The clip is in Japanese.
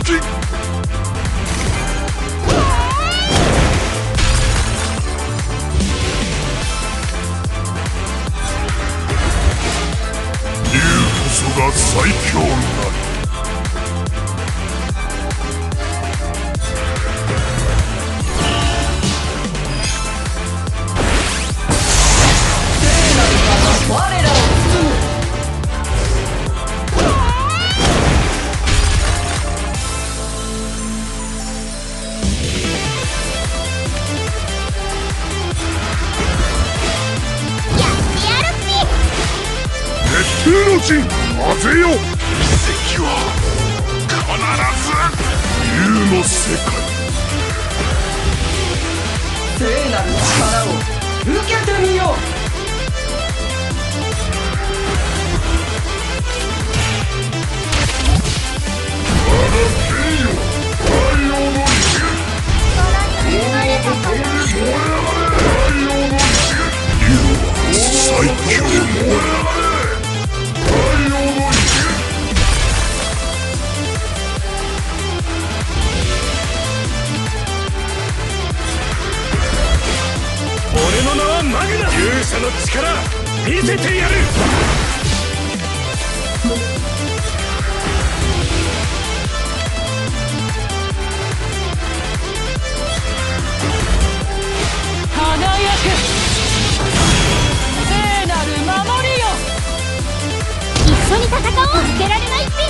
ち。竜こそが最強なり。我らを包む。やってやるっぴ。熱風の陣当てよ。奇跡は必ず竜の世界。聖なる力を受けてみよう。最強俺の名はマグナ。勇者の力見せてやる。輝く聖なる守りよ。一緒に戦おう。負けられないっぴ。